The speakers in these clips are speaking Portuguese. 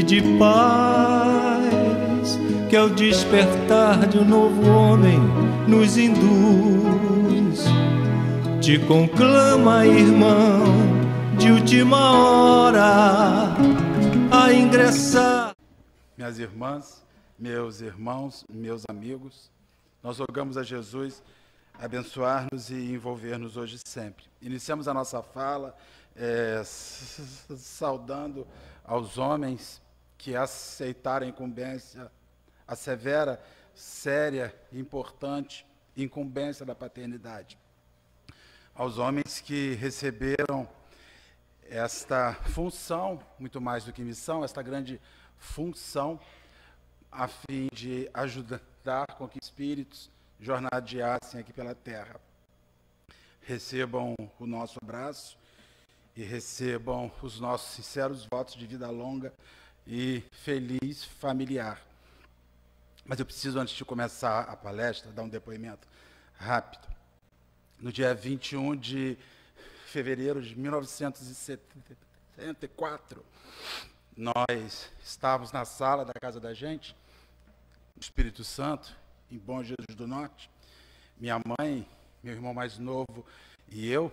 e de paz, que ao despertar de um novo homem nos induz. Te conclama, irmão, de última hora a ingressar. Minhas irmãs, meus irmãos, meus amigos, nós rogamos a Jesus abençoar-nos e envolver-nos hoje e sempre. Iniciamos a nossa fala saudando aos homens que aceitaram a incumbência, a severa, séria e importante incumbência da paternidade. Aos homens que receberam esta função, muito mais do que missão, esta grande função, a fim de ajudar com que espíritos jornadeassem aqui pela terra. Recebam o nosso abraço e recebam os nossos sinceros votos de vida longa e feliz familiar. Mas eu preciso, antes de começar a palestra, dar um depoimento rápido. No dia 21 de fevereiro de 1974, nós estávamos na sala da casa da gente, no Espírito Santo, em Bom Jesus do Norte. Minha mãe, meu irmão mais novo e eu.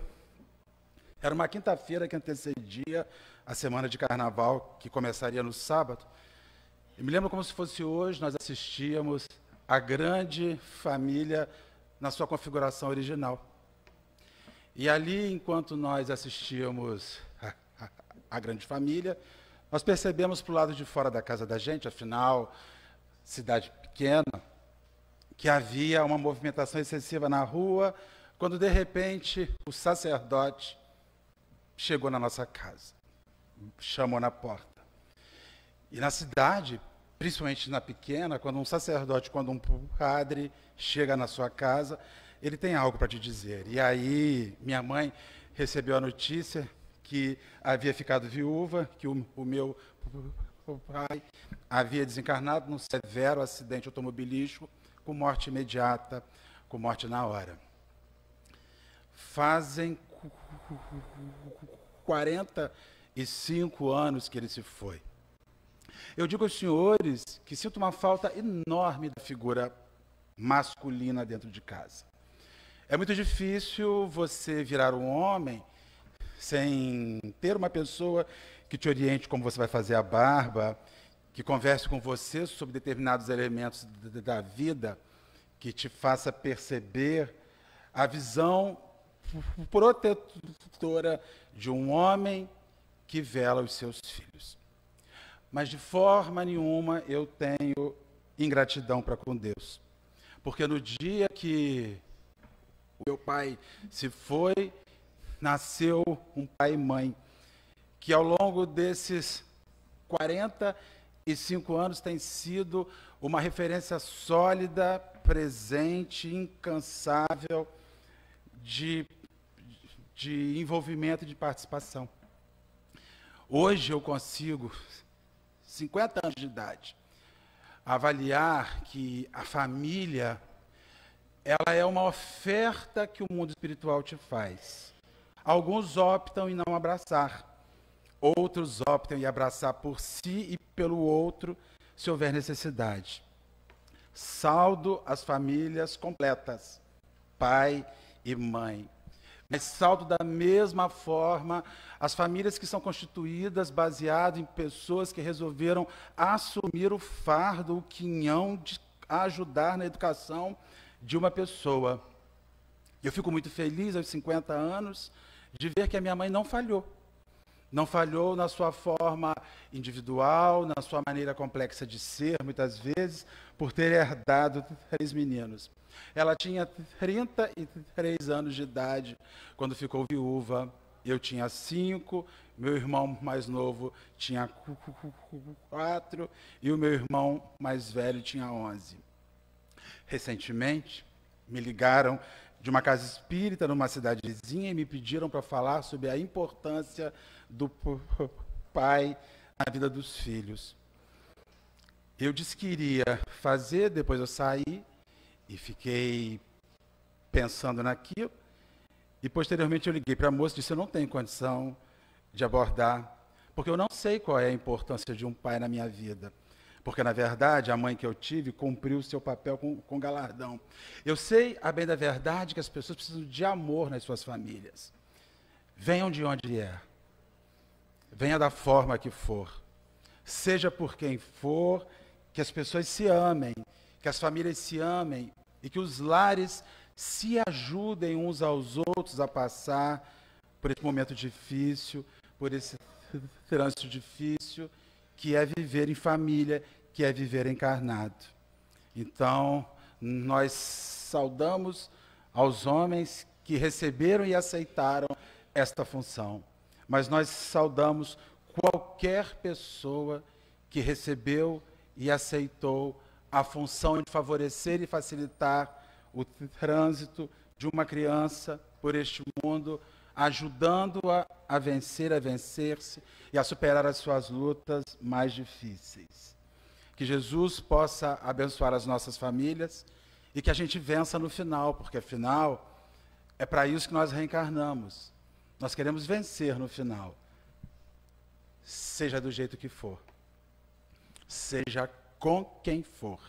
Era uma quinta-feira que antecedia a semana de carnaval, que começaria no sábado. Eu me lembro como se fosse hoje, nós assistíamos a grande família na sua configuração original. E ali, enquanto nós assistíamos a grande família, nós percebemos para o lado de fora da casa da gente, afinal, cidade pequena, que havia uma movimentação excessiva na rua, quando de repente o sacerdote chegou na nossa casa, chamou na porta. E na cidade, principalmente na pequena, quando um sacerdote, quando um padre chega na sua casa, ele tem algo para te dizer. E aí minha mãe recebeu a notícia que havia ficado viúva, que o meu pai havia desencarnado num severo acidente automobilístico, com morte imediata, com morte na hora. Fazem 45 anos que ele se foi. Eu digo aos senhores que sinto uma falta enorme da figura masculina dentro de casa. É muito difícil você virar um homem sem ter uma pessoa que te oriente como você vai fazer a barba, que converse com você sobre determinados elementos da vida, que te faça perceber a visão protetora de um homem que vela os seus filhos. Mas de forma nenhuma eu tenho ingratidão para com Deus. Porque no dia que o meu pai se foi, nasceu um pai e mãe, que ao longo desses 45 anos tem sido uma referência sólida, presente, incansável, de envolvimento e de participação. Hoje eu consigo, 50 anos de idade, avaliar que a família, ela é uma oferta que o mundo espiritual te faz. Alguns optam em não abraçar, outros optam em abraçar por si e pelo outro, se houver necessidade. Saldo as famílias completas, pai e mãe. Mas saldo da mesma forma as famílias que são constituídas baseado em pessoas que resolveram assumir o fardo, o quinhão de ajudar na educação de uma pessoa. Eu fico muito feliz aos 50 anos de ver que a minha mãe não falhou. Não falhou na sua forma individual, na sua maneira complexa de ser, muitas vezes, por ter herdado 3 meninos. Ela tinha 33 anos de idade quando ficou viúva. Eu tinha 5, meu irmão mais novo tinha 4 e o meu irmão mais velho tinha 11. Recentemente, me ligaram de uma casa espírita numa cidade vizinha e me pediram para falar sobre a importância do pai na vida dos filhos. Eu disse que iria fazer, depois eu saí e fiquei pensando naquilo. E posteriormente eu liguei para a moça e disse: eu não tenho condição de abordar, porque eu não sei qual é a importância de um pai na minha vida. Porque, na verdade, a mãe que eu tive cumpriu o seu papel com galardão. Eu sei, a bem da verdade, que as pessoas precisam de amor nas suas famílias. Venham de onde vier. Venha da forma que for. Seja por quem for, que as pessoas se amem, que as famílias se amem e que os lares se ajudem uns aos outros a passar por esse momento difícil, por esse trânsito difícil, que é viver em família, que é viver encarnado. Então, nós saudamos aos homens que receberam e aceitaram esta função, mas nós saudamos qualquer pessoa que recebeu e aceitou a função de favorecer e facilitar o trânsito de uma criança por este mundo, ajudando-a a vencer, a vencer-se e a superar as suas lutas mais difíceis. Que Jesus possa abençoar as nossas famílias e que a gente vença no final, porque afinal é para isso que nós reencarnamos. Nós queremos vencer no final, seja do jeito que for, seja com quem for,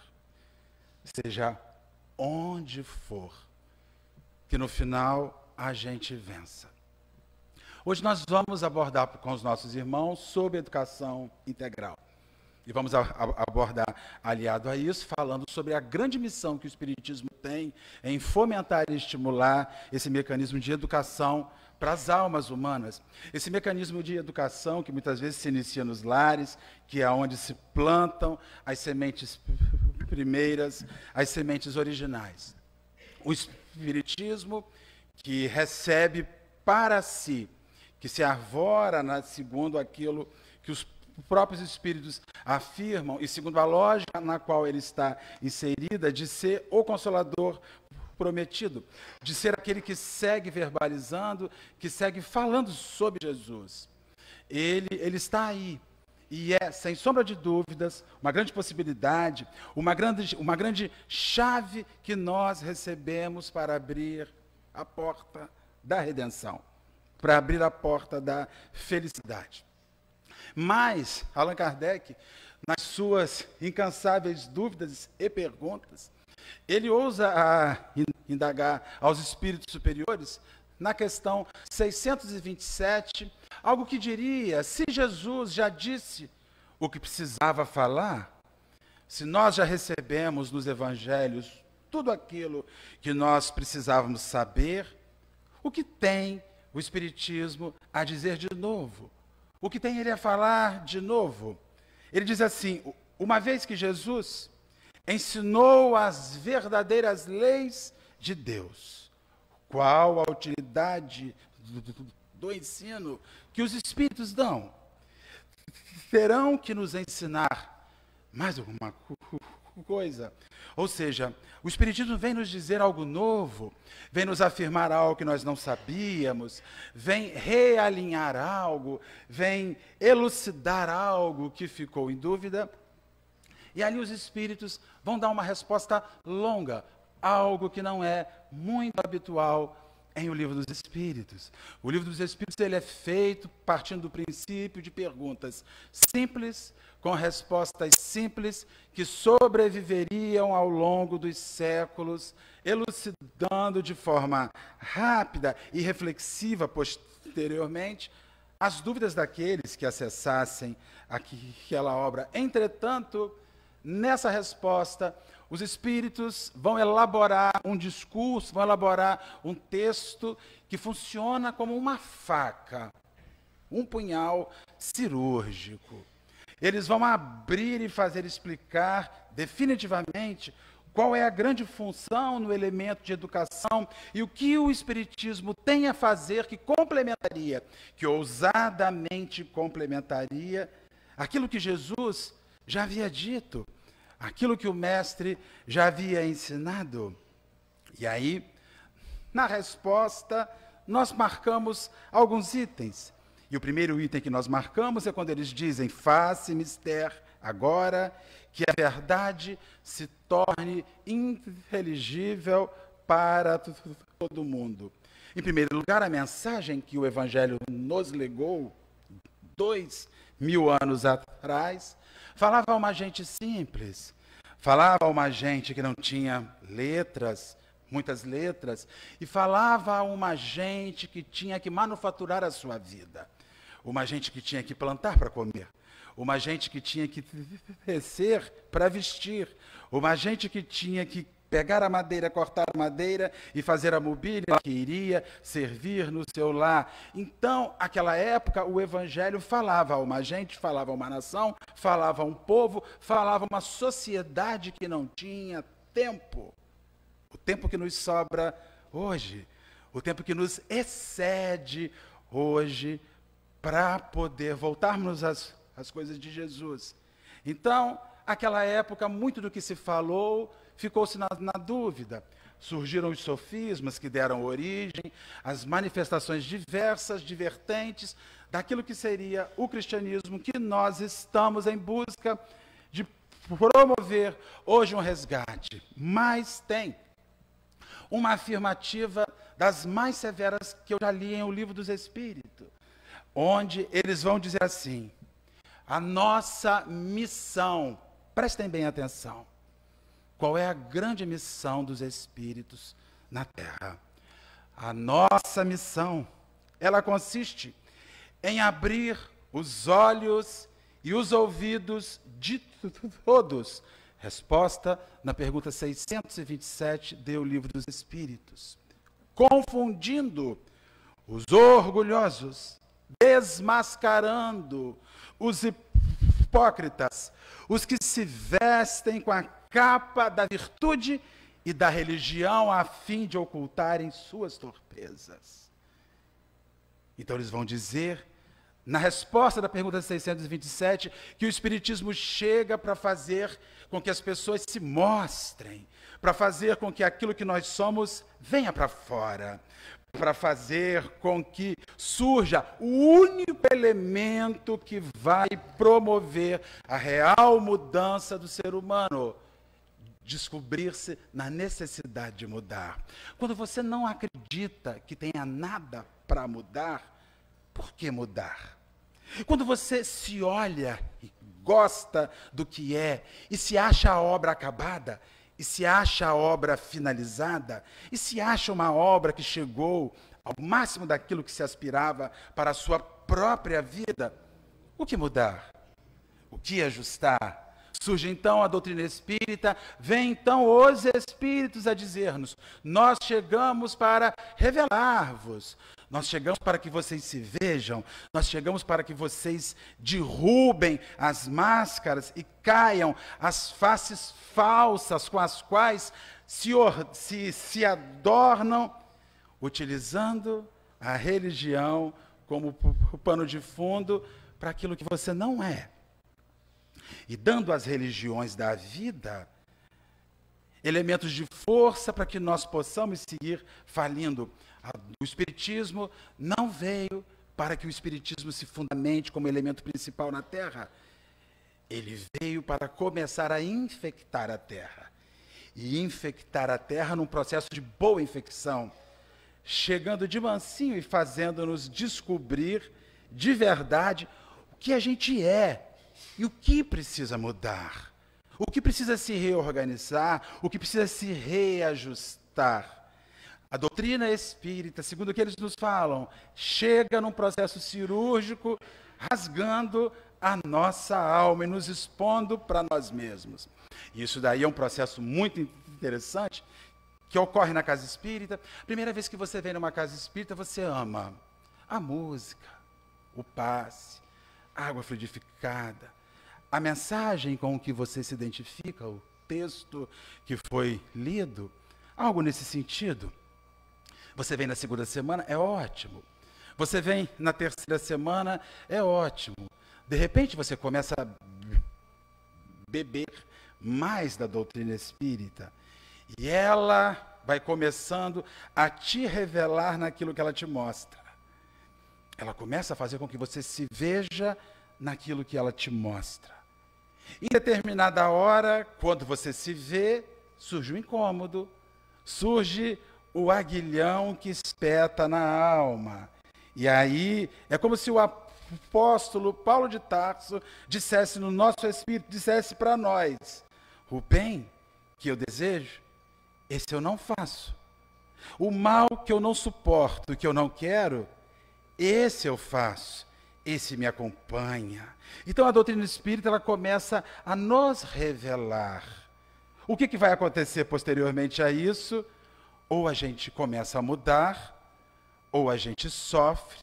seja onde for, que no final a gente vença. Hoje nós vamos abordar com os nossos irmãos sobre educação integral. E vamos abordar, aliado a isso, falando sobre a grande missão que o Espiritismo tem em fomentar e estimular esse mecanismo de educação para as almas humanas. Esse mecanismo de educação que muitas vezes se inicia nos lares, que é onde se plantam as sementes primeiras, as sementes originais. O Espiritismo que recebe para si, que se arvora segundo aquilo que os próprios espíritos afirmam e segundo a lógica na qual ele está inserida, de ser o Consolador prometido, de ser aquele que segue verbalizando, que segue falando sobre Jesus. Ele está aí. E é, sem sombra de dúvidas, uma grande possibilidade, uma grande chave que nós recebemos para abrir a porta da redenção, para abrir a porta da felicidade. Mas, Allan Kardec, nas suas incansáveis dúvidas e perguntas, ele ousa indagar aos espíritos superiores, na questão 627, algo que diria: se Jesus já disse o que precisava falar, se nós já recebemos nos evangelhos tudo aquilo que nós precisávamos saber, o que tem o Espiritismo a dizer de novo? O que tem ele a falar de novo? Ele diz assim: uma vez que Jesus ensinou as verdadeiras leis de Deus, qual a utilidade do ensino que os Espíritos dão? Terão que nos ensinar mais alguma coisa. Ou seja, o Espiritismo vem nos dizer algo novo, vem nos afirmar algo que nós não sabíamos, vem realinhar algo, vem elucidar algo que ficou em dúvida. E ali os Espíritos vão dar uma resposta longa, algo que não é muito habitual em O Livro dos Espíritos. O Livro dos Espíritos ele é feito partindo do princípio de perguntas simples, com respostas simples, que sobreviveriam ao longo dos séculos, elucidando de forma rápida e reflexiva posteriormente as dúvidas daqueles que acessassem aquela obra. Entretanto, nessa resposta, os espíritos vão elaborar um discurso, vão elaborar um texto que funciona como uma faca, um punhal cirúrgico. Eles vão abrir e fazer explicar definitivamente qual é a grande função no elemento de educação e o que o Espiritismo tem a fazer que complementaria, que ousadamente complementaria aquilo que Jesus já havia dito, aquilo que o Mestre já havia ensinado. E aí, na resposta, nós marcamos alguns itens. E o primeiro item que nós marcamos é quando eles dizem: faça mister agora que a verdade se torne inteligível para todo mundo. Em primeiro lugar, a mensagem que o Evangelho nos legou 2000 anos atrás, falava a uma gente simples, falava a uma gente que não tinha letras, muitas letras, e falava a uma gente que tinha que manufaturar a sua vida, uma gente que tinha que plantar para comer, uma gente que tinha que tecer para vestir, uma gente que tinha que pegar a madeira, cortar a madeira e fazer a mobília que iria servir no seu lar. Então, naquela época, o evangelho falava a uma gente, falava a uma nação, falava a um povo, falava a uma sociedade que não tinha tempo. O tempo que nos sobra hoje, o tempo que nos excede hoje, para poder voltarmos às coisas de Jesus. Então, naquela época, muito do que se falou ficou-se na dúvida. Surgiram os sofismas que deram origem às manifestações diversas, divertentes, daquilo que seria o cristianismo, que nós estamos em busca de promover hoje um resgate. Mas tem uma afirmativa das mais severas que eu já li em O Livro dos Espíritos, onde eles vão dizer assim: a nossa missão, prestem bem atenção, qual é a grande missão dos espíritos na Terra? A nossa missão, ela consiste em abrir os olhos e os ouvidos de todos. Resposta na pergunta 627 do Livro dos Espíritos. Confundindo os orgulhosos, desmascarando os hipócritas, os que se vestem com a capa da virtude e da religião a fim de ocultarem suas torpezas. Então eles vão dizer, na resposta da pergunta 627, que o Espiritismo chega para fazer com que as pessoas se mostrem, para fazer com que aquilo que nós somos venha para fora, para fazer com que surja o único elemento que vai promover a real mudança do ser humano: descobrir-se na necessidade de mudar. Quando você não acredita que tenha nada para mudar, por que mudar? Quando você se olha e gosta do que é, e se acha a obra acabada, e se acha a obra finalizada, e se acha uma obra que chegou ao máximo daquilo que se aspirava para a sua própria vida, o que mudar? O que ajustar? Surge então a doutrina espírita, vem então os espíritos a dizer-nos: nós chegamos para revelar-vos, nós chegamos para que vocês se vejam, nós chegamos para que vocês derrubem as máscaras e caiam as faces falsas com as quais se adornam, utilizando a religião como pano de fundo para aquilo que você não é. E dando às religiões da vida elementos de força para que nós possamos seguir falindo. O Espiritismo não veio para que o Espiritismo se fundamente como elemento principal na Terra. Ele veio para começar a infectar a Terra. E infectar a Terra num processo de boa infecção, chegando de mansinho e fazendo-nos descobrir de verdade o que a gente é e o que precisa mudar, o que precisa se reorganizar, o que precisa se reajustar. A doutrina espírita, segundo o que eles nos falam, chega num processo cirúrgico, rasgando a nossa alma e nos expondo para nós mesmos. Isso daí é um processo muito interessante, que ocorre na casa espírita. Primeira vez que você vem numa casa espírita, você ama a música, o passe, a água fluidificada, a mensagem com que você se identifica, o texto que foi lido, algo nesse sentido. Você vem na segunda semana, é ótimo. Você vem na terceira semana, é ótimo. De repente você começa a beber mais da doutrina espírita. E ela vai começando a te revelar naquilo que ela te mostra. Ela começa a fazer com que você se veja naquilo que ela te mostra. Em determinada hora, quando você se vê, surge o incômodo, surge o aguilhão que espeta na alma. E aí é como se o apóstolo Paulo de Tarso dissesse no nosso espírito, dissesse para nós: o bem que eu desejo, esse eu não faço. O mal que eu não suporto, que eu não quero, esse eu faço. Esse me acompanha. Então a doutrina espírita, ela começa a nos revelar. O que vai acontecer posteriormente a isso? Ou a gente começa a mudar, ou a gente sofre,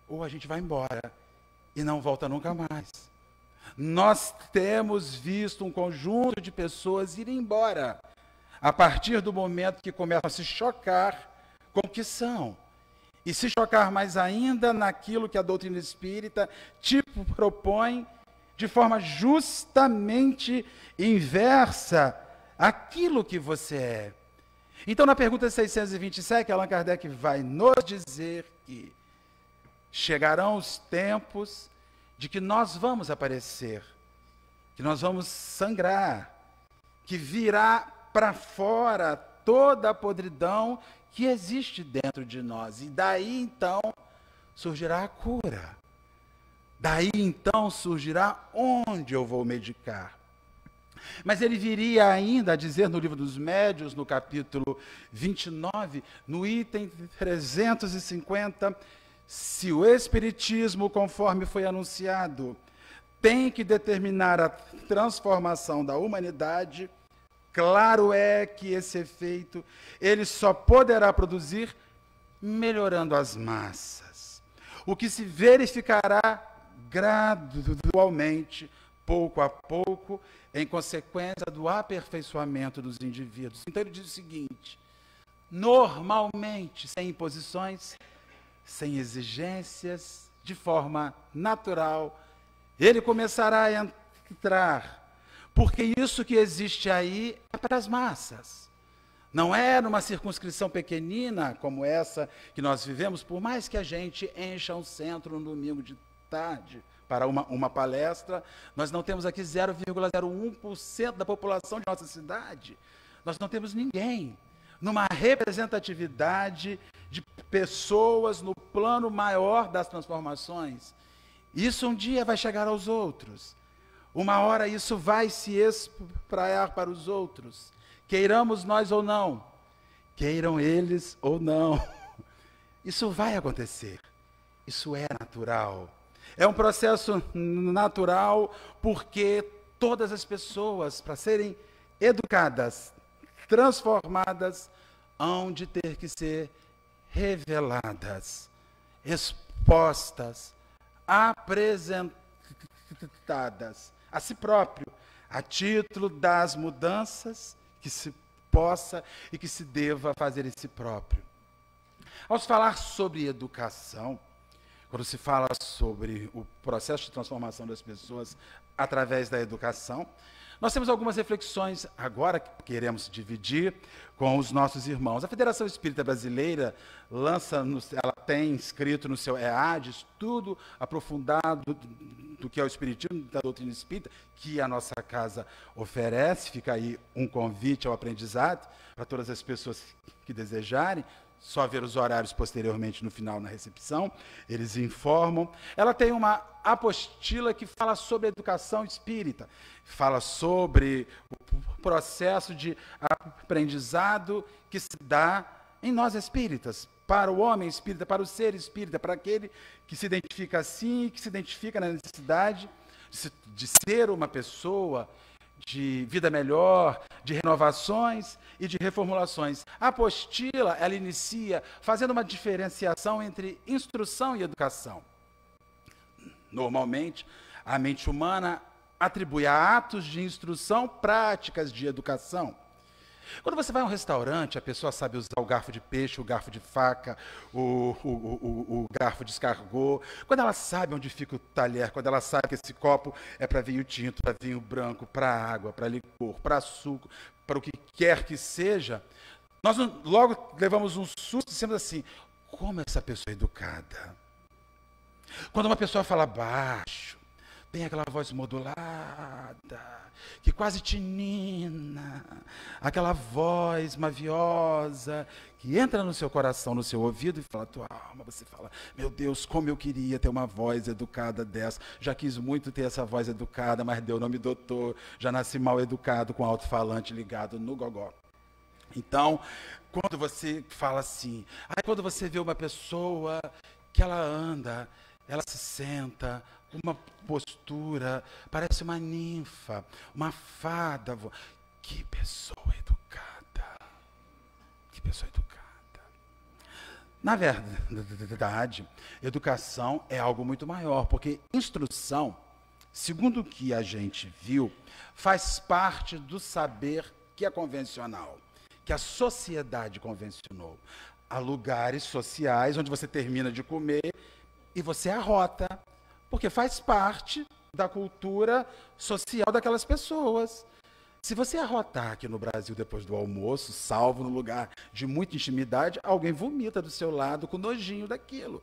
ou a gente vai embora e não volta nunca mais. Nós temos visto um conjunto de pessoas ir embora a partir do momento que começam a se chocar com o que são. E se chocar mais ainda naquilo que a doutrina espírita propõe de forma justamente inversa àquilo que você é. Então, na pergunta 627, Allan Kardec vai nos dizer que chegarão os tempos de que nós vamos aparecer, que nós vamos sangrar, que virá para fora toda a podridão que existe dentro de nós. E daí, então, surgirá a cura. Daí, então, surgirá onde eu vou medicar. Mas ele viria ainda a dizer no Livro dos Médiuns, no capítulo 29, no item 350, se o Espiritismo, conforme foi anunciado, tem que determinar a transformação da humanidade, claro é que esse efeito ele só poderá produzir melhorando as massas, o que se verificará gradualmente, pouco a pouco, em consequência do aperfeiçoamento dos indivíduos. Então ele diz o seguinte: normalmente, sem imposições, sem exigências, de forma natural, ele começará a entrar, porque isso que existe aí é para as massas. Não é numa circunscrição pequenina como essa que nós vivemos, por mais que a gente encha um centro no domingo de tarde para uma palestra, nós não temos aqui 0,01% da população de nossa cidade. Nós não temos ninguém numa representatividade de pessoas no plano maior das transformações. Isso um dia vai chegar aos outros. Uma hora isso vai se espraiar para os outros. Queiramos nós ou não, queiram eles ou não. Isso vai acontecer. Isso é natural. É um processo natural porque todas as pessoas, para serem educadas, transformadas, hão de ter que ser reveladas, expostas, apresentadas a si próprio, a título das mudanças que se possa e que se deva fazer em si próprio. Ao se falar sobre educação, quando se fala sobre o processo de transformação das pessoas através da educação, nós temos algumas reflexões agora que queremos dividir com os nossos irmãos. A Federação Espírita Brasileira ela tem escrito no seu EAD, estudo aprofundado do que é o Espiritismo, da doutrina espírita, que a nossa casa oferece. Fica aí um convite ao aprendizado para todas as pessoas que desejarem. Só ver os horários posteriormente no final, na recepção, eles informam. Ela tem uma apostila que fala sobre a educação espírita, fala sobre o processo de aprendizado que se dá em nós espíritas, para o homem espírita, para o ser espírita, para aquele que se identifica assim, que se identifica na necessidade de ser uma pessoa de vida melhor, de renovações e de reformulações. A apostila, ela inicia fazendo uma diferenciação entre instrução e educação. Normalmente, a mente humana atribui a atos de instrução práticas de educação. Quando você vai a um restaurante, a pessoa sabe usar o garfo de peixe, o garfo de faca, o garfo de escargot. Quando ela sabe onde fica o talher, quando ela sabe que esse copo é para vinho tinto, para vinho branco, para água, para licor, para suco, para o que quer que seja, nós logo levamos um susto e dizemos assim: como essa pessoa é educada? Quando uma pessoa fala baixo, tem aquela voz modulada, que quase te nina, aquela voz maviosa que entra no seu coração, no seu ouvido e fala a tua alma. Você fala, meu Deus, como eu queria ter uma voz educada dessa. Já quis muito ter essa voz educada, mas Deus não me dotou. Já nasci mal educado com alto-falante ligado no gogó. Então, quando você fala assim, aí quando você vê uma pessoa que ela anda, ela se senta, uma postura, parece uma ninfa, uma fada. Que pessoa educada. Que pessoa educada. Na verdade, educação é algo muito maior, porque instrução, segundo o que a gente viu, faz parte do saber que é convencional, que a sociedade convencionou. Há lugares sociais onde você termina de comer e você arrota, porque faz parte da cultura social daquelas pessoas. Se você arrotar aqui no Brasil depois do almoço, salvo no lugar de muita intimidade, alguém vomita do seu lado com nojinho daquilo.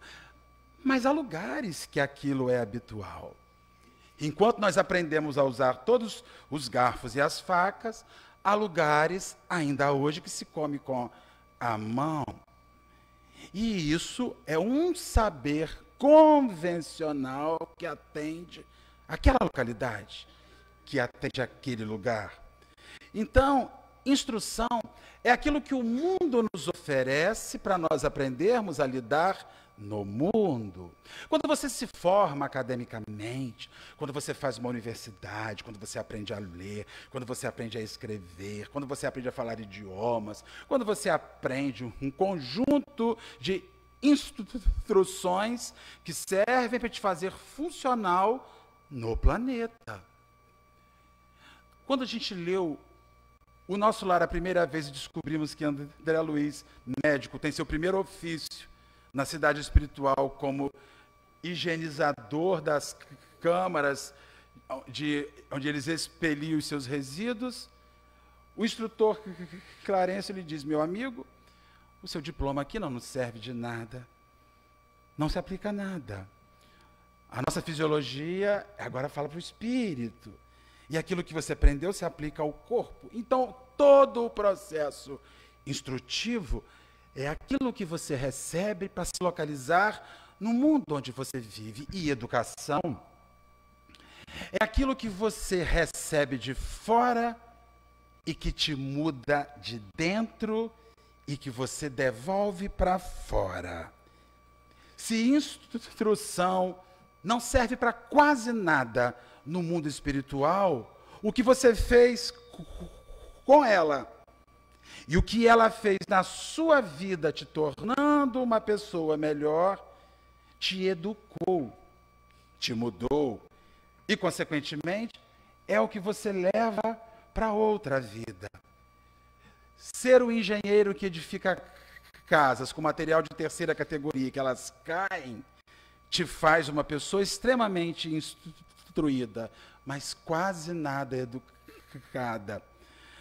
Mas há lugares que aquilo é habitual. Enquanto nós aprendemos a usar todos os garfos e as facas, há lugares, ainda hoje, que se come com a mão. E isso é um saber convencional que atende aquela localidade, que atende aquele lugar. Então, instrução é aquilo que o mundo nos oferece para nós aprendermos a lidar no mundo. Quando você se forma academicamente, quando você faz uma universidade, quando você aprende a ler, quando você aprende a escrever, quando você aprende a falar idiomas, quando você aprende um conjunto de instruções que servem para te fazer funcional no planeta. Quando a gente leu O Nosso Lar a primeira vez e descobrimos que André Luiz, médico, tem seu primeiro ofício na cidade espiritual como higienizador das câmaras onde eles expeliam os seus resíduos, o instrutor Clarence lhe diz, meu amigo, o seu diploma aqui não nos serve de nada, não se aplica a nada. A nossa fisiologia agora fala para o espírito. E aquilo que você aprendeu se aplica ao corpo. Então, todo o processo instrutivo é aquilo que você recebe para se localizar no mundo onde você vive. E educação é aquilo que você recebe de fora e que te muda de dentro e que você devolve para fora. Se instrução não serve para quase nada no mundo espiritual, o que você fez com ela e o que ela fez na sua vida, te tornando uma pessoa melhor, te educou, te mudou e, consequentemente, é o que você leva para outra vida. Ser o engenheiro que edifica casas com material de terceira categoria, que elas caem, te faz uma pessoa extremamente instruída, mas quase nada educada.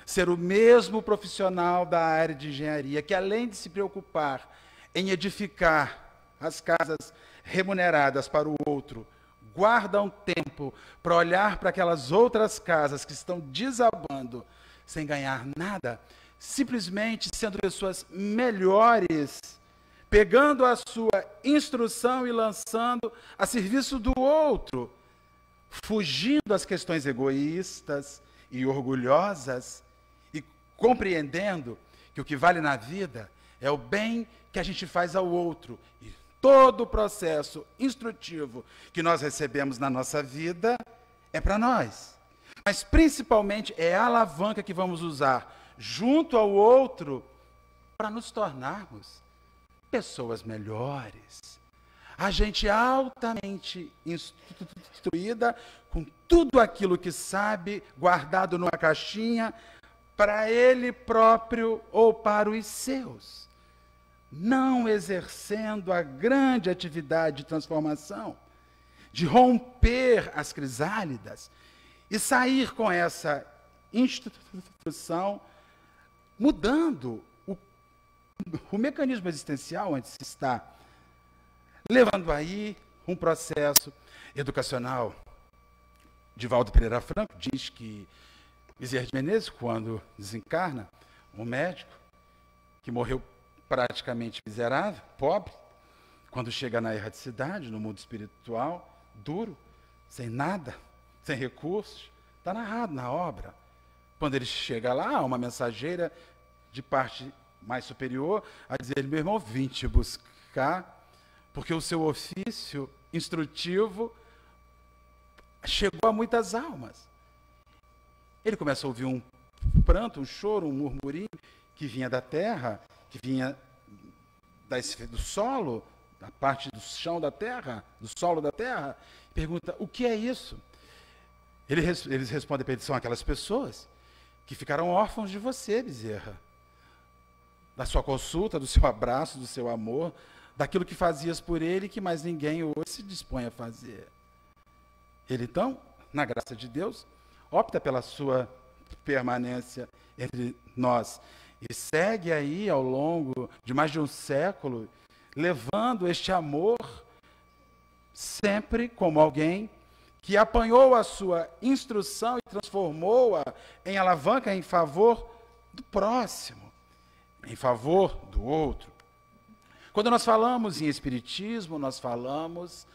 Ser o mesmo profissional da área de engenharia, que além de se preocupar em edificar as casas remuneradas para o outro, guarda um tempo para olhar para aquelas outras casas que estão desabando, sem ganhar nada, simplesmente sendo pessoas melhores, pegando a sua instrução e lançando a serviço do outro, fugindo das questões egoístas e orgulhosas e compreendendo que o que vale na vida é o bem que a gente faz ao outro. E todo o processo instrutivo que nós recebemos na nossa vida é para nós. Mas principalmente é a alavanca que vamos usar junto ao outro para nos tornarmos pessoas melhores. A gente altamente instruída, com tudo aquilo que sabe, guardado numa caixinha, para ele próprio ou para os seus. Não exercendo a grande atividade de transformação, de romper as crisálidas e sair com essa instrução, mudando o mecanismo existencial onde se está, levando aí um processo educacional Divaldo Pereira Franco diz que Bezerra de Menezes, quando desencarna, um médico que morreu praticamente miserável, pobre, quando chega na erraticidade, no mundo espiritual, duro, sem nada, sem recursos, está narrado na obra. Quando ele chega lá, uma mensageira de parte mais superior a dizer: meu irmão, vim te buscar, porque o seu ofício instrutivo chegou a muitas almas. Ele começa a ouvir um pranto, um choro, um murmurinho que vinha da terra, que vinha do solo, da parte do chão da terra, do solo da terra. Pergunta: o que é isso? Eles respondem para ele: são aquelas pessoas que ficaram órfãos de você, Bezerra, da sua consulta, do seu abraço, do seu amor, daquilo que fazias por ele que mais ninguém hoje se dispõe a fazer. Ele, então, na graça de Deus, opta pela sua permanência entre nós e segue aí ao longo de mais de um século, levando este amor sempre como alguém que apanhou a sua instrução e transformou-a em alavanca em favor do próximo, em favor do outro. Quando nós falamos em espiritismo, nós falamos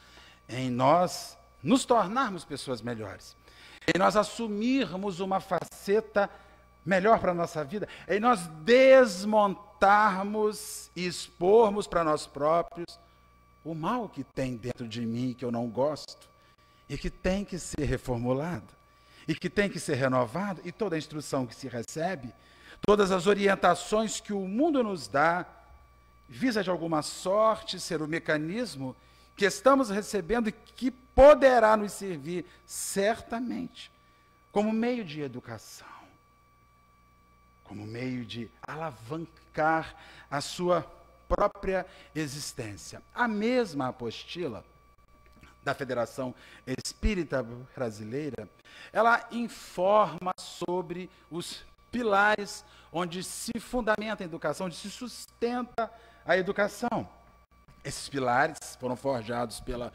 em nós nos tornarmos pessoas melhores, em nós assumirmos uma faceta melhor para a nossa vida, em nós desmontarmos e expormos para nós próprios o mal que tem dentro de mim, que eu não gosto, e que tem que ser reformulado, e que tem que ser renovado, e toda a instrução que se recebe, todas as orientações que o mundo nos dá, visa de alguma sorte ser o mecanismo que estamos recebendo e que poderá nos servir certamente como meio de educação, como meio de alavancar a sua própria existência. A mesma apostila da Federação Espírita Brasileira, ela informa sobre os pilares onde se fundamenta a educação, onde se sustenta a educação. Esses pilares foram forjados pela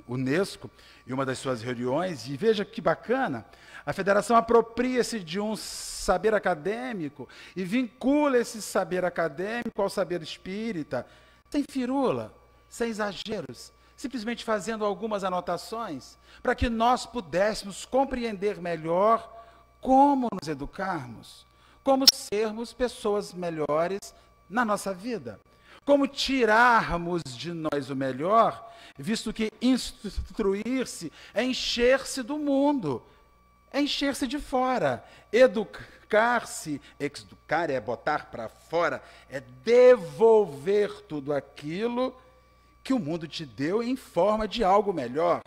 Unesco em uma das suas reuniões, e veja que bacana, a federação apropria-se de um saber acadêmico e vincula esse saber acadêmico ao saber espírita, sem firula, sem exageros, simplesmente fazendo algumas anotações para que nós pudéssemos compreender melhor como nos educarmos, como sermos pessoas melhores na nossa vida, como tirarmos de nós o melhor, visto que instruir-se é encher-se do mundo, é encher-se de fora. Educar-se, educar é botar para fora, é devolver tudo aquilo que o mundo te deu em forma de algo melhor,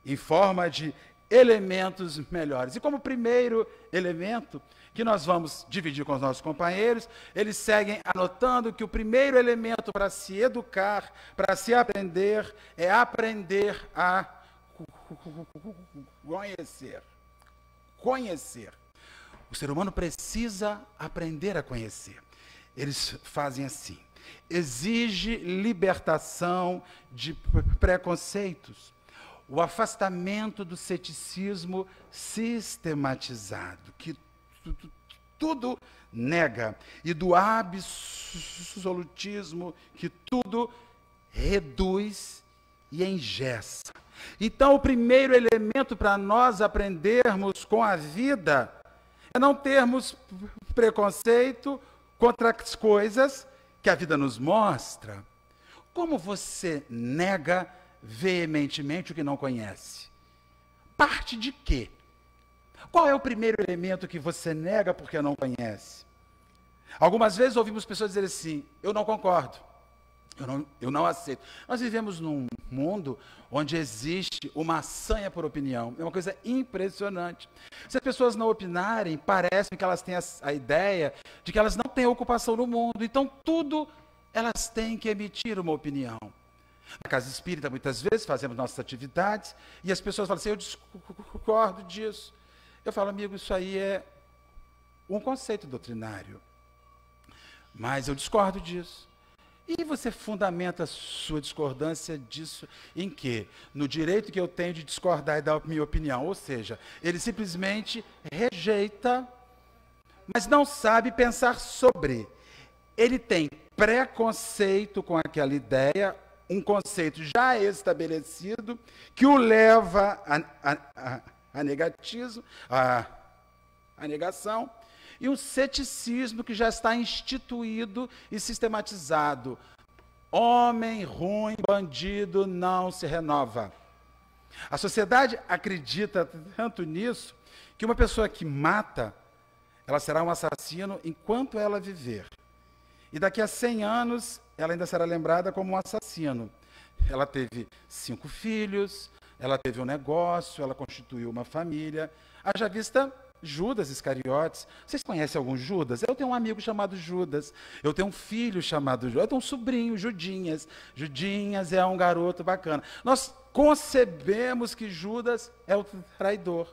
em forma de elementos melhores. E como primeiro elemento que nós vamos dividir com os nossos companheiros, eles seguem anotando que o primeiro elemento para se educar, para se aprender, é aprender a conhecer. Conhecer. O ser humano precisa aprender a conhecer. Eles fazem assim: exige libertação de preconceitos, o afastamento do ceticismo sistematizado, que tudo nega, e do absolutismo, que tudo reduz e engessa. Então, o primeiro elemento para nós aprendermos com a vida é não termos preconceito contra as coisas que a vida nos mostra. Como você nega veementemente o que não conhece? Parte de quê? Qual é o primeiro elemento que você nega porque não conhece? Algumas vezes ouvimos pessoas dizer assim: eu não concordo, eu não aceito. Nós vivemos num mundo onde existe uma sanha por opinião. É uma coisa impressionante. Se as pessoas não opinarem, parece que elas têm a ideia de que elas não têm ocupação no mundo. Então, tudo elas têm que emitir uma opinião. Na casa espírita, muitas vezes, fazemos nossas atividades e as pessoas falam assim: eu discordo disso. Eu falo: amigo, isso aí é um conceito doutrinário, mas eu discordo disso. E você fundamenta a sua discordância disso em quê? No direito que eu tenho de discordar e dar a minha opinião. Ou seja, ele simplesmente rejeita, mas não sabe pensar sobre. Ele tem preconceito com aquela ideia, um conceito já estabelecido, que o leva a negatismo, a negação, e um ceticismo que já está instituído e sistematizado. Homem ruim, bandido, não se renova. A sociedade acredita tanto nisso, que uma pessoa que mata, ela será um assassino enquanto ela viver. E daqui a 100 anos, ela ainda será lembrada como um assassino. Ela teve 5 filhos, ela teve um negócio, ela constituiu uma família. Haja vista Judas Iscariotes. Vocês conhecem algum Judas? Eu tenho um amigo chamado Judas. Eu tenho um filho chamado Judas. Eu tenho um sobrinho, Judinhas. Judinhas é um garoto bacana. Nós concebemos que Judas é o traidor.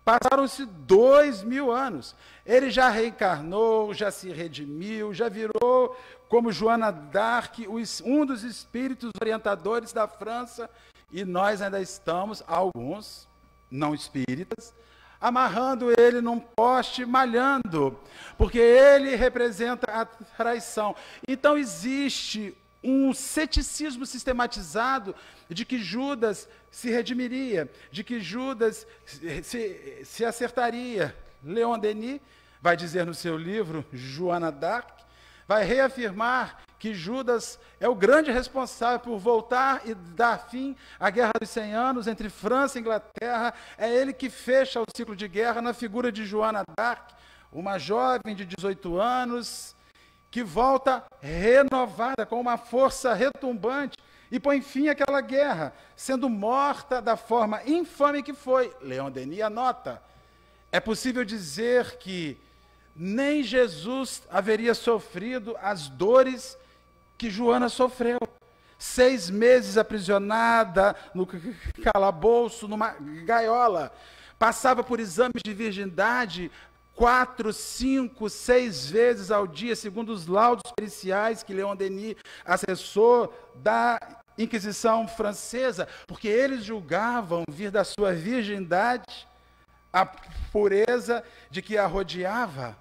Passaram-se 2000 anos. Ele já reencarnou, já se redimiu, já virou, como Joana d'Arc, um dos espíritos orientadores da França. E nós ainda estamos, alguns, não espíritas, amarrando ele num poste, malhando, porque ele representa a traição. Então existe um ceticismo sistematizado de que Judas se redimiria, de que Judas se acertaria. Leon Denis vai dizer no seu livro, Joana d'Arc, vai reafirmar que Judas é o grande responsável por voltar e dar fim à Guerra dos 100 Anos entre França e Inglaterra. É ele que fecha o ciclo de guerra na figura de Joana d'Arc, uma jovem de 18 anos, que volta renovada, com uma força retumbante, e põe fim àquela guerra, sendo morta da forma infame que foi. Leon Denis anota. É possível dizer que nem Jesus haveria sofrido as dores que Joana sofreu. 6 meses aprisionada no calabouço, numa gaiola. Passava por exames de virgindade 4, 5, 6 vezes ao dia, segundo os laudos periciais que Leon Denis acessou da Inquisição francesa, porque eles julgavam vir da sua virgindade a pureza de que a rodeava.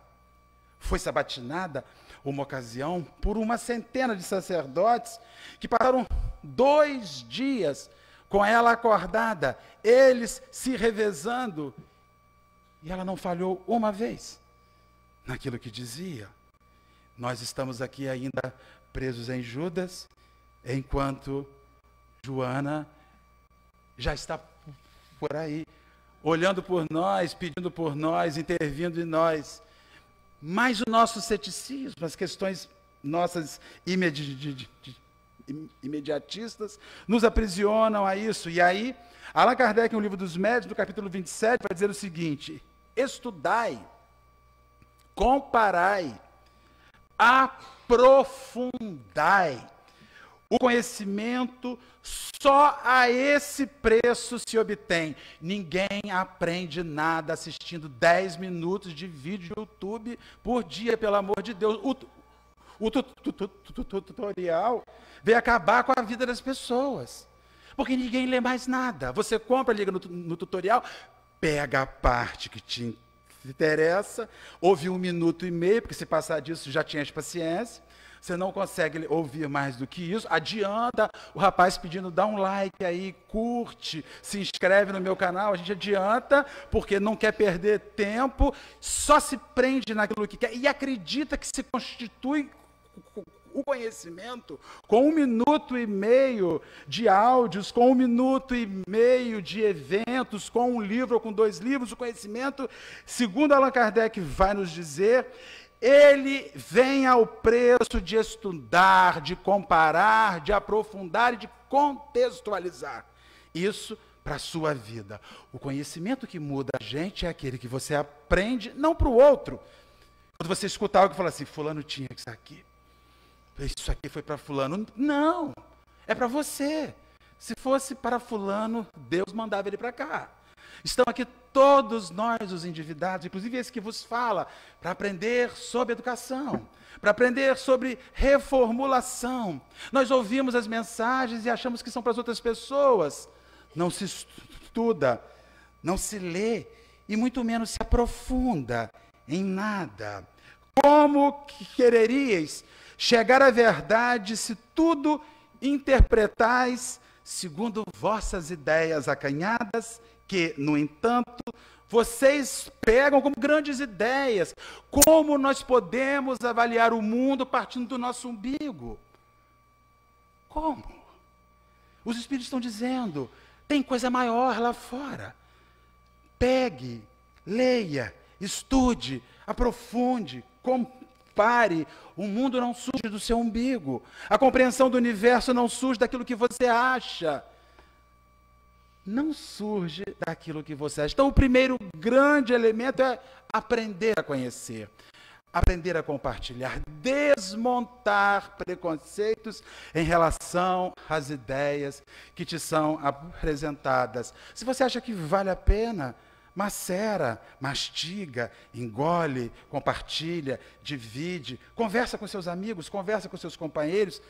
Foi sabatinada uma ocasião por uma centena de sacerdotes que passaram 2 dias com ela acordada, eles se revezando, e ela não falhou uma vez naquilo que dizia. Nós estamos aqui ainda presos em Judas, enquanto Joana já está por aí, olhando por nós, pedindo por nós, intervindo em nós. Mas o nosso ceticismo, as questões nossas imediatistas, nos aprisionam a isso. E aí, Allan Kardec, no Livro dos Médiuns, no capítulo 27, vai dizer o seguinte: estudai, comparai, aprofundai. O conhecimento só a esse preço se obtém. Ninguém aprende nada assistindo 10 minutos de vídeo do YouTube por dia, pelo amor de Deus. O tutorial veio acabar com a vida das pessoas, porque ninguém lê mais nada. Você compra, liga no tutorial, pega a parte que te interessa, ouve 1 minuto e meio, porque se passar disso já tinha paciência. Você não consegue ouvir mais do que isso. Adianta o rapaz pedindo, dá um like aí, curte, se inscreve no meu canal. A gente adianta, porque não quer perder tempo, só se prende naquilo que quer e acredita que se constitui o conhecimento com 1 minuto e meio de áudios, com 1 minuto e meio de eventos, com 1 livro ou com 2 livros. O conhecimento, segundo Allan Kardec vai nos dizer, ele vem ao preço de estudar, de comparar, de aprofundar e de contextualizar. Isso para a sua vida. O conhecimento que muda a gente é aquele que você aprende, não para o outro. Quando você escutar algo e fala assim, fulano tinha isso aqui foi para fulano. Não, é para você. Se fosse para fulano, Deus mandava ele para cá. Estão aqui todos nós os endividados, inclusive esse que vos fala, para aprender sobre educação, para aprender sobre reformulação. Nós ouvimos as mensagens e achamos que são para as outras pessoas. Não se estuda, não se lê e muito menos se aprofunda em nada. Como quereríeis chegar à verdade se tudo interpretais segundo vossas ideias acanhadas, que, no entanto, vocês pegam como grandes ideias? Como nós podemos avaliar o mundo partindo do nosso umbigo? Como? Os Espíritos estão dizendo, tem coisa maior lá fora. Pegue, leia, estude, aprofunde, compare. O mundo não surge do seu umbigo. A compreensão do universo não surge daquilo que você acha. Não surge daquilo que você acha. Então, o primeiro grande elemento é aprender a conhecer, aprender a compartilhar, desmontar preconceitos em relação às ideias que te são apresentadas. Se você acha que vale a pena, macera, mastiga, engole, compartilha, divide, conversa com seus amigos, conversa com seus companheiros,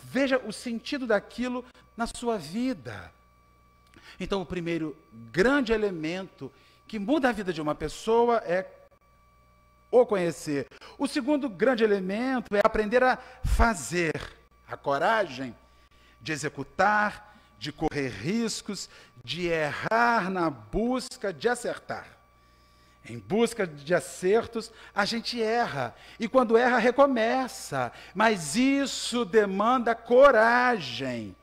veja o sentido daquilo na sua vida. Então, o primeiro grande elemento que muda a vida de uma pessoa é o conhecer. O segundo grande elemento é aprender a fazer, a coragem de executar, de correr riscos, de errar na busca de acertar. Em busca de acertos, a gente erra. E quando erra, recomeça. Mas isso demanda coragem.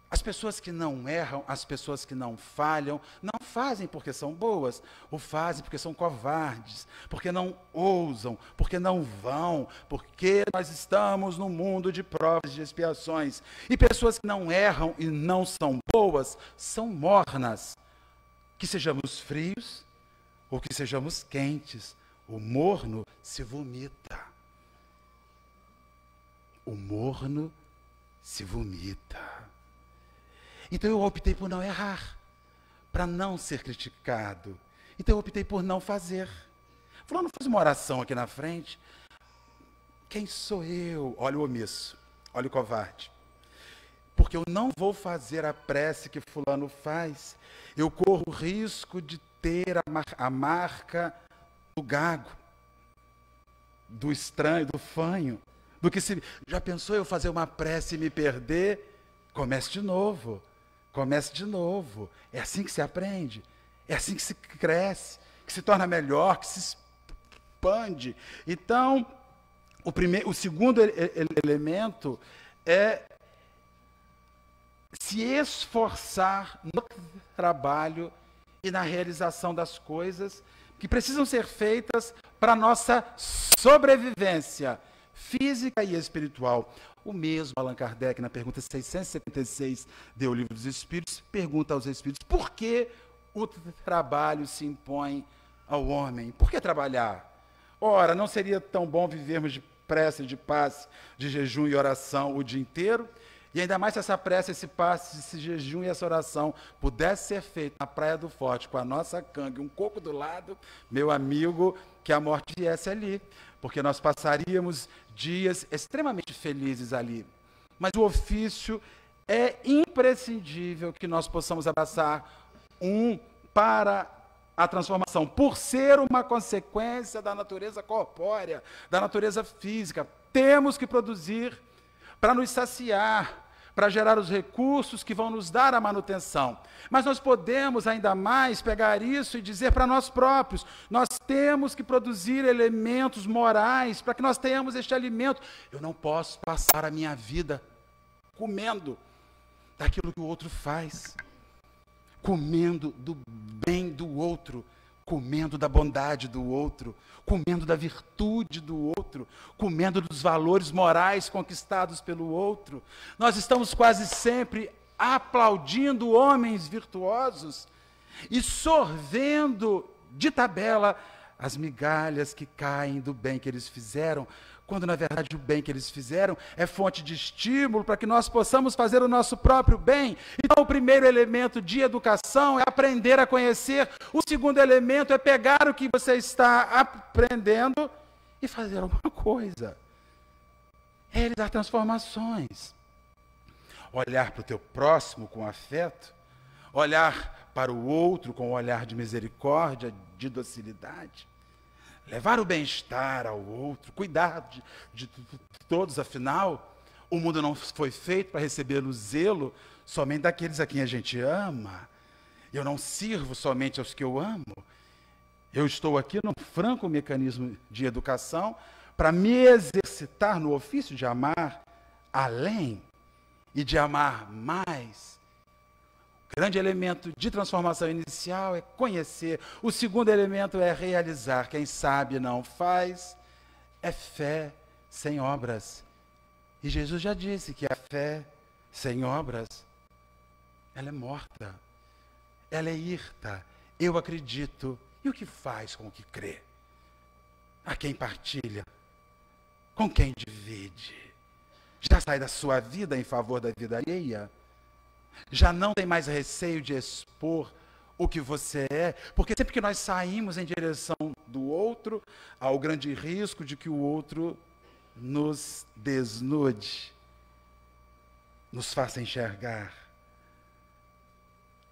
As pessoas que não erram, as pessoas que não falham, não fazem porque são boas, ou fazem porque são covardes, porque não ousam, porque não vão, porque nós estamos num mundo de provas, de expiações. E pessoas que não erram e não são boas, são mornas. Que sejamos frios ou que sejamos quentes, o morno se vomita. O morno se vomita. Então eu optei por não errar, para não ser criticado. Então eu optei por não fazer. Fulano fez uma oração aqui na frente. Quem sou eu? Olha o omisso, olha o covarde. Porque eu não vou fazer a prece que fulano faz. Eu corro o risco de ter a marca do gago, do estranho, do fanho. Do que se... Já pensou eu fazer uma prece e me perder? Comece de novo. Comece de novo. É assim que se aprende. É assim que se cresce, que se torna melhor, que se expande. Então, o segundo elemento é se esforçar no trabalho e na realização das coisas que precisam ser feitas para a nossa sobrevivência física e espiritual. O mesmo Allan Kardec, na pergunta 676 do Livro dos Espíritos, pergunta aos Espíritos, por que o trabalho se impõe ao homem? Por que trabalhar? Ora, não seria tão bom vivermos de prece, de paz, de jejum e oração o dia inteiro? E ainda mais se essa prece, esse passe, esse jejum e essa oração pudesse ser feito na Praia do Forte, com a nossa canga e um coco do lado, meu amigo, que a morte viesse ali, porque nós passaríamos dias extremamente felizes ali. Mas o ofício é imprescindível que nós possamos abraçar para a transformação, por ser uma consequência da natureza corpórea, da natureza física. Temos que produzir para nos saciar, para gerar os recursos que vão nos dar a manutenção. Mas nós podemos ainda mais pegar isso e dizer para nós próprios, nós temos que produzir elementos morais para que nós tenhamos este alimento. Eu não posso passar a minha vida comendo daquilo que o outro faz, comendo do bem do outro, comendo da bondade do outro, comendo da virtude do outro, comendo dos valores morais conquistados pelo outro. Nós estamos quase sempre aplaudindo homens virtuosos e sorvendo de tabela as migalhas que caem do bem que eles fizeram, quando na verdade o bem que eles fizeram é fonte de estímulo para que nós possamos fazer o nosso próprio bem. Então o primeiro elemento de educação é aprender a conhecer, o segundo elemento é pegar o que você está aprendendo e fazer alguma coisa, realizar transformações, olhar para o teu próximo com afeto, olhar para o outro com um olhar de misericórdia, de docilidade, levar o bem-estar ao outro, cuidar de todos, afinal, o mundo não foi feito para receber o zelo somente daqueles a quem a gente ama. Eu não sirvo somente aos que eu amo. Eu estou aqui num franco mecanismo de educação para me exercitar no ofício de amar além e de amar mais. O grande elemento de transformação inicial é conhecer. O segundo elemento é realizar. Quem sabe não faz. É fé sem obras. E Jesus já disse que a fé sem obras, ela é morta. Ela é hirta. Eu acredito. E o que faz com o que crê? A quem partilha? Com quem divide? Já sai da sua vida em favor da vida alheia? Já não tem mais receio de expor o que você é? Porque sempre que nós saímos em direção do outro, há o grande risco de que o outro nos desnude, nos faça enxergar.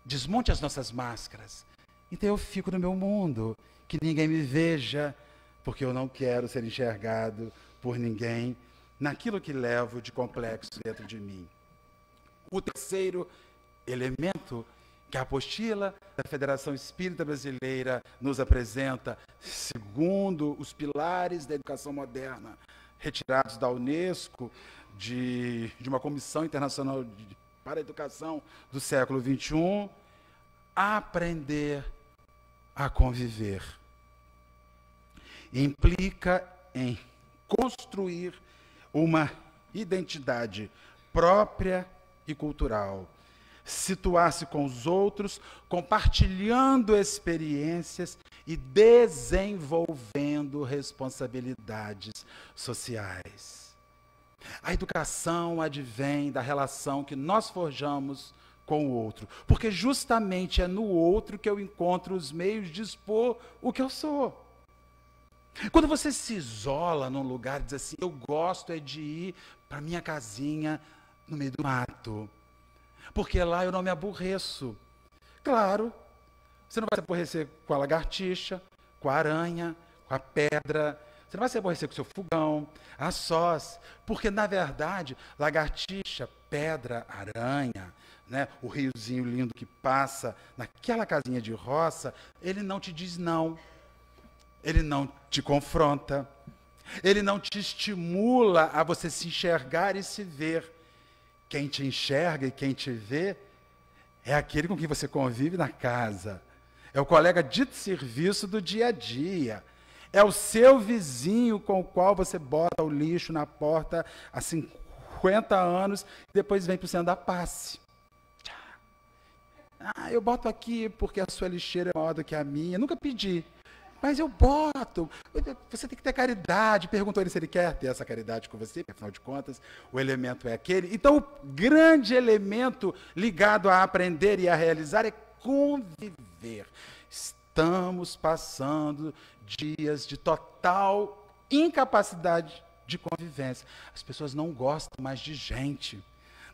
Desmonte as nossas máscaras. Então eu fico no meu mundo, que ninguém me veja, porque eu não quero ser enxergado por ninguém naquilo que levo de complexo dentro de mim. O terceiro elemento que a apostila da Federação Espírita Brasileira nos apresenta, segundo os pilares da educação moderna, retirados da Unesco, de uma Comissão Internacional para a Educação do século XXI, aprender a conviver. Implica em construir uma identidade própria e cultural, situar-se com os outros, compartilhando experiências e desenvolvendo responsabilidades sociais. A educação advém da relação que nós forjamos com o outro, porque justamente é no outro que eu encontro os meios de expor o que eu sou. Quando você se isola num lugar e diz assim, eu gosto é de ir para minha casinha no meio do mato, porque lá eu não me aborreço. Claro, você não vai se aborrecer com a lagartixa, com a aranha, com a pedra, você não vai se aborrecer com o seu fogão, a sós, porque na verdade, lagartixa, pedra, aranha, né, o riozinho lindo que passa naquela casinha de roça, ele não te diz não. Ele não te confronta, ele não te estimula a você se enxergar e se ver. Quem te enxerga e quem te vê é aquele com quem você convive na casa, é o colega de serviço do dia a dia, é o seu vizinho com o qual você bota o lixo na porta há 50 anos e depois vem para o centro da passe. Eu boto aqui porque a sua lixeira é maior do que a minha, nunca pedi. Mas eu boto, você tem que ter caridade. Perguntou ele se ele quer ter essa caridade com você, porque afinal de contas, o elemento é aquele. Então, o grande elemento ligado a aprender e a realizar é conviver. Estamos passando dias de total incapacidade de convivência. As pessoas não gostam mais de gente.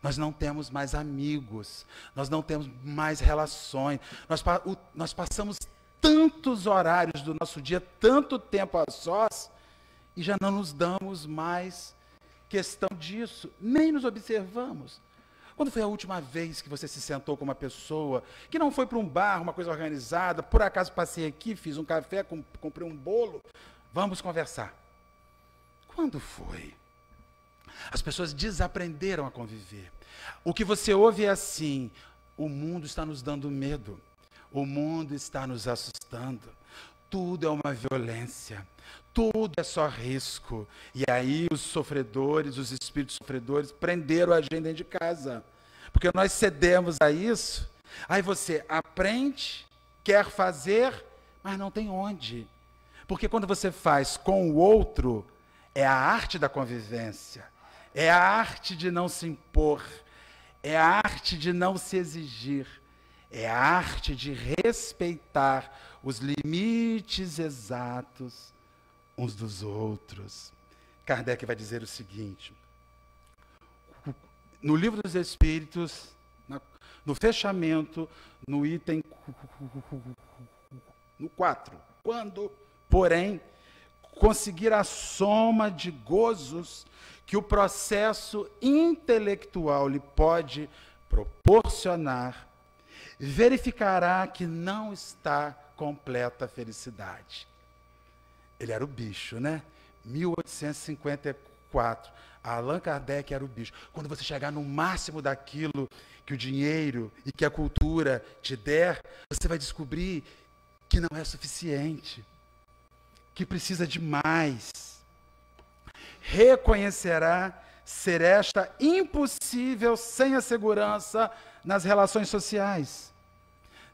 Nós não temos mais amigos. Nós não temos mais relações. Nós passamos tantos horários do nosso dia, tanto tempo a sós, e já não nos damos mais questão disso, nem nos observamos. Quando foi a última vez que você se sentou com uma pessoa, que não foi para um bar, uma coisa organizada, por acaso passei aqui, fiz um café, comprei um bolo, vamos conversar? Quando foi? As pessoas desaprenderam a conviver. O que você ouve é assim, o mundo está nos dando medo. O mundo está nos assustando, tudo é uma violência, tudo é só risco. E aí os sofredores, os espíritos sofredores, prenderam a gente dentro de casa, porque nós cedemos a isso. Aí você aprende, quer fazer, mas não tem onde. Porque quando você faz com o outro, É a arte da convivência. É a arte de não se impor. É a arte de não se exigir. É a arte de respeitar os limites exatos uns dos outros. Kardec vai dizer o seguinte: no Livro dos Espíritos, no fechamento, no item no 4, quando, porém, conseguir a soma de gozos que o processo intelectual lhe pode proporcionar, verificará que não está completa a felicidade. Ele era o bicho, né? 1854. Allan Kardec era o bicho. Quando você chegar no máximo daquilo que o dinheiro e que a cultura te der, você vai descobrir que não é suficiente, que precisa de mais. Reconhecerá ser esta impossível sem a segurança nas relações sociais.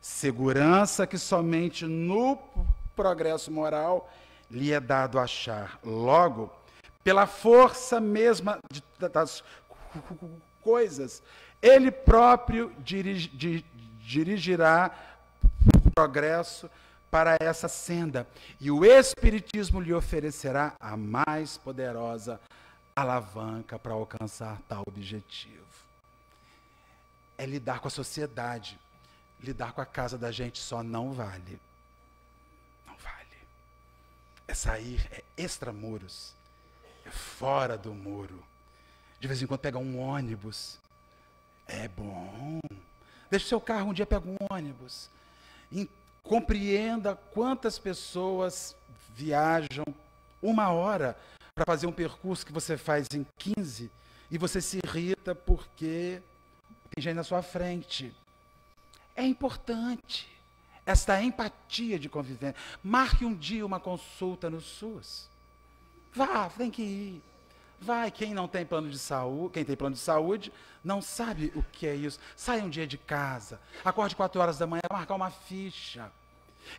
Segurança que somente no progresso moral lhe é dado achar. Logo, pela força mesma das coisas, ele próprio dirigirá o progresso para essa senda, e o Espiritismo lhe oferecerá a mais poderosa alavanca para alcançar tal objetivo. É lidar com a sociedade. Lidar com a casa da gente só não vale. Não vale. É sair, é extramuros, é fora do muro. De vez em quando pegar um ônibus. É bom. Deixa o seu carro um dia, pega um ônibus. Compreenda quantas pessoas viajam 1 hora para fazer um percurso que você faz em 15 e você se irrita porque tem gente na sua frente. É importante esta empatia de convivência. Marque um dia uma consulta no SUS. Vá, tem que ir. Vai, quem não tem plano de saúde, quem tem plano de saúde, não sabe o que é isso. Saia um dia de casa, acorde 4 horas da manhã, marcar uma ficha.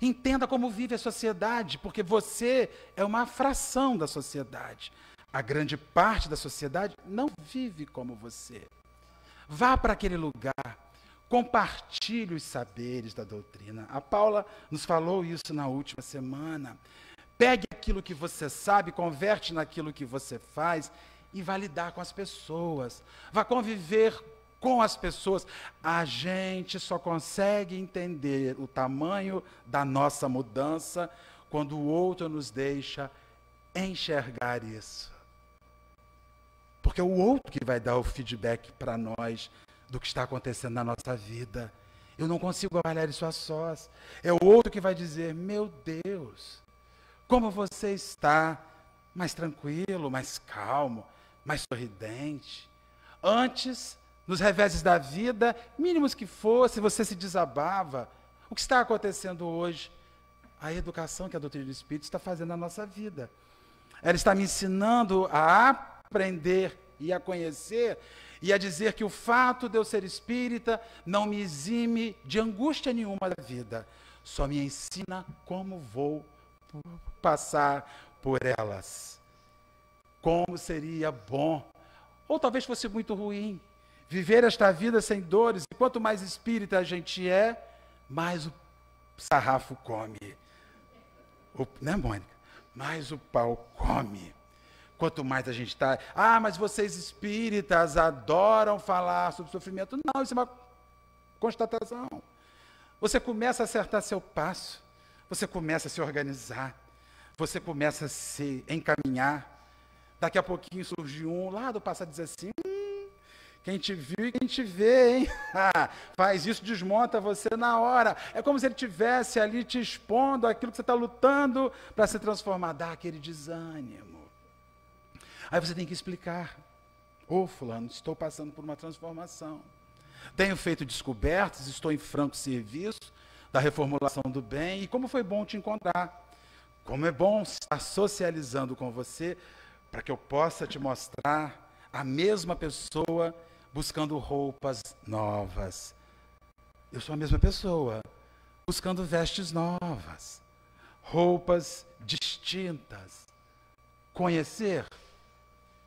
Entenda como vive a sociedade, porque você é uma fração da sociedade. A grande parte da sociedade não vive como você. Vá para aquele lugar, compartilhe os saberes da doutrina. A Paula nos falou isso na última semana. Pegue aquilo que você sabe, converte naquilo que você faz e vá lidar com as pessoas. Vá conviver com as pessoas. A gente só consegue entender o tamanho da nossa mudança quando o outro nos deixa enxergar isso. Porque é o outro que vai dar o feedback para nós do que está acontecendo na nossa vida. Eu não consigo avaliar isso a sós. É o outro que vai dizer: meu Deus, como você está mais tranquilo, mais calmo, mais sorridente. Antes, nos reveses da vida, mínimos que fosse, você se desabava. O que está acontecendo hoje? A educação que a doutrina do Espírito está fazendo na nossa vida. Ela está me ensinando a aprender e a conhecer e a dizer que o fato de eu ser espírita não me exime de angústia nenhuma da vida. Só me ensina como vou passar por elas. Como seria bom, ou talvez fosse muito ruim, viver esta vida sem dores. E quanto mais espírita a gente é, mais o sarrafo come. Né, Mônica? Mais o pau come. Quanto mais a gente está... Ah, mas vocês espíritas adoram falar sobre sofrimento. Não, isso é uma constatação. Você começa a acertar seu passo. Você começa a se organizar, você começa a se encaminhar. Daqui a pouquinho surge um lá do passado e diz assim: quem te viu e quem te vê, hein? Faz isso, desmonta você na hora. É como se ele estivesse ali te expondo aquilo que você está lutando para se transformar. Dá aquele desânimo. Aí você tem que explicar: ô fulano, estou passando por uma transformação. Tenho feito descobertas, estou em franco serviço da reformulação do bem, e como foi bom te encontrar. Como é bom estar socializando com você, para que eu possa te mostrar a mesma pessoa buscando roupas novas. Eu sou a mesma pessoa, buscando vestes novas, roupas distintas, conhecer,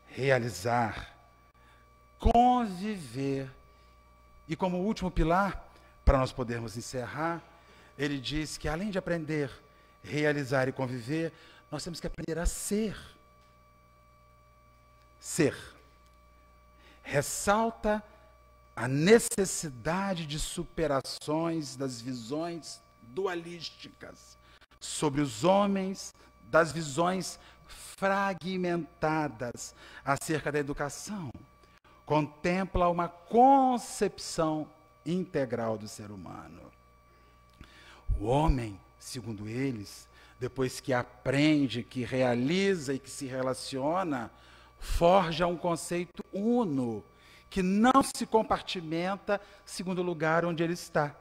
realizar, conviver. E como último pilar, para nós podermos encerrar, ele diz que além de aprender, realizar e conviver, nós temos que aprender a ser. Ser. Ressalta a necessidade de superações das visões dualísticas sobre os homens, das visões fragmentadas acerca da educação. Contempla uma concepção integral do ser humano. O homem, segundo eles, depois que aprende, que realiza e que se relaciona, forja um conceito uno, que não se compartimenta segundo o lugar onde ele está.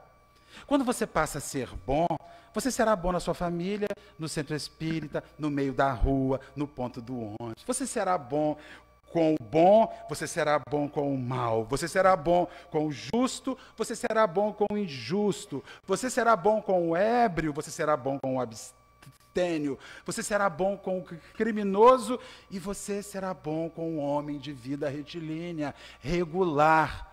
Quando você passa a ser bom, você será bom na sua família, no centro espírita, no meio da rua, no ponto do ônibus. Você será bom com o bom, você será bom com o mal. Você será bom com o justo, você será bom com o injusto. Você será bom com o ébrio, você será bom com o abstêmio. Você será bom com o criminoso e você será bom com o homem de vida retilínea, regular.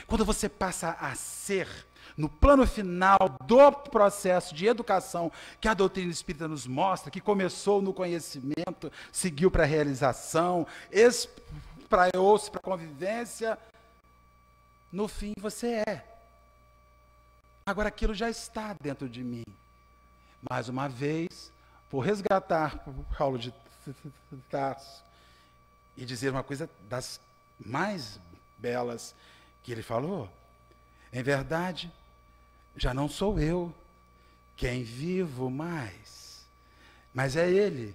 Quando você passa a ser, no plano final do processo de educação que a doutrina espírita nos mostra, que começou no conhecimento, seguiu para a realização, espraiou-se para a convivência, no fim você é. Agora aquilo já está dentro de mim. Mais uma vez, vou resgatar Paulo de Tarso e dizer uma coisa das mais belas que ele falou. Em verdade, já não sou eu quem vivo mais, mas é Ele,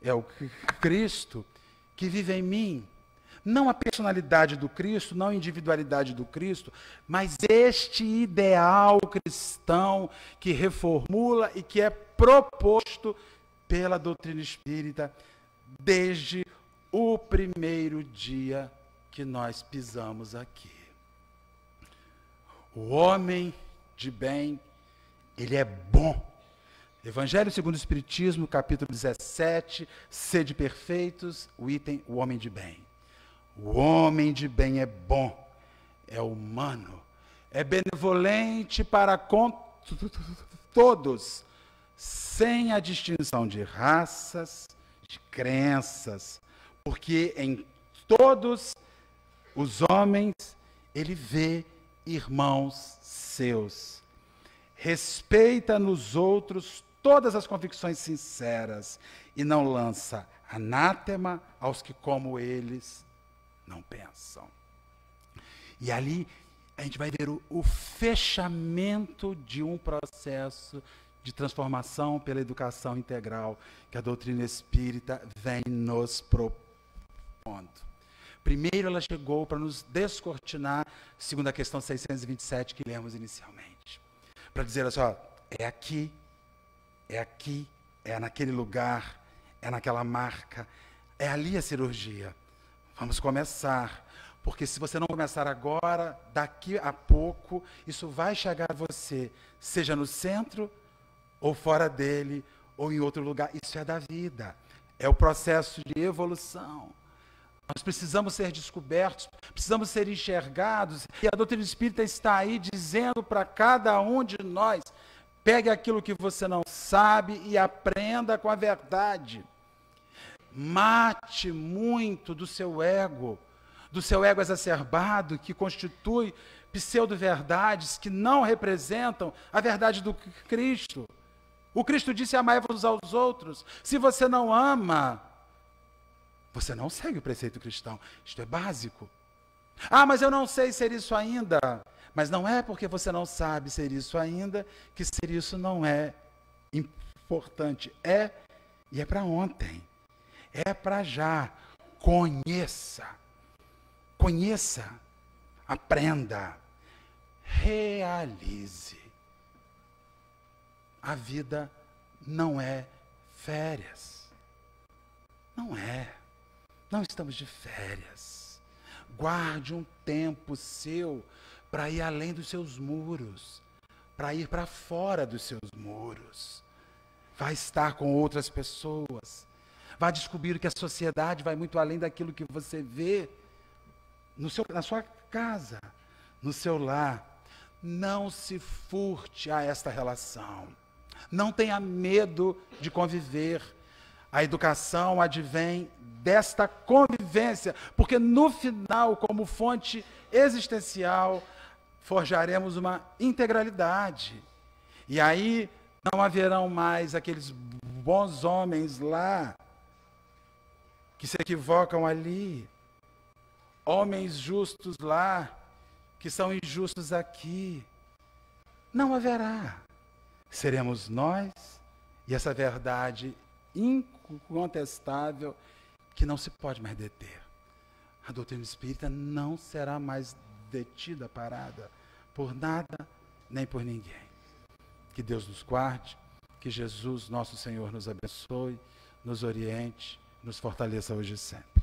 é o Cristo que vive em mim. Não a personalidade do Cristo, não a individualidade do Cristo, mas este ideal cristão que reformula e que é proposto pela doutrina espírita desde o primeiro dia que nós pisamos aqui. O homem de bem, ele é bom. Evangelho segundo o Espiritismo, capítulo 17, sede perfeitos, o item, o homem de bem. O homem de bem é bom, é humano, é benevolente para com todos, sem a distinção de raças, de crenças, porque em todos os homens ele vê irmãos seus. Respeita nos outros todas as convicções sinceras e não lança anátema aos que, como eles, não pensam. E ali a gente vai ver o fechamento de um processo de transformação pela educação integral que a doutrina espírita vem nos propondo. Primeiro ela chegou para nos descortinar, segundo a questão 627 que lemos inicialmente. Para dizer assim, ó, é aqui, é naquele lugar, é naquela marca, é ali a cirurgia. Vamos começar, porque se você não começar agora, daqui a pouco, isso vai chegar a você, seja no centro, ou fora dele, ou em outro lugar. Isso é da vida, é o processo de evolução. Nós precisamos ser descobertos, precisamos ser enxergados, e a doutrina espírita está aí dizendo para cada um de nós, pegue aquilo que você não sabe e aprenda com a verdade. Mate muito do seu ego exacerbado, que constitui pseudo-verdades que não representam a verdade do Cristo. O Cristo disse, amai-vos aos outros. Se você não ama, você não segue o preceito cristão. Isto é básico. Ah, mas eu não sei ser isso ainda. Mas não é porque você não sabe ser isso ainda que ser isso não é importante. É, e é para ontem. É para já. Conheça. Conheça. Aprenda. Realize. A vida não é férias. Não é. Não estamos de férias. Guarde um tempo seu para ir além dos seus muros, para ir para fora dos seus muros. Vai estar com outras pessoas, Vá descobrir que a sociedade vai muito além daquilo que você vê na sua casa, no seu lar. Não se furte a esta relação. Não tenha medo de conviver. A educação advém desta convivência, porque no final, como fonte existencial, forjaremos uma integralidade. E aí não haverão mais aqueles bons homens lá que se equivocam ali, homens justos lá que são injustos aqui. Não haverá. Seremos nós e essa verdade incontestável que não se pode mais deter. A doutrina espírita não será mais detida, parada, por nada nem por ninguém. Que Deus nos guarde, que Jesus, nosso Senhor, nos abençoe, nos oriente, nos fortaleça hoje e sempre.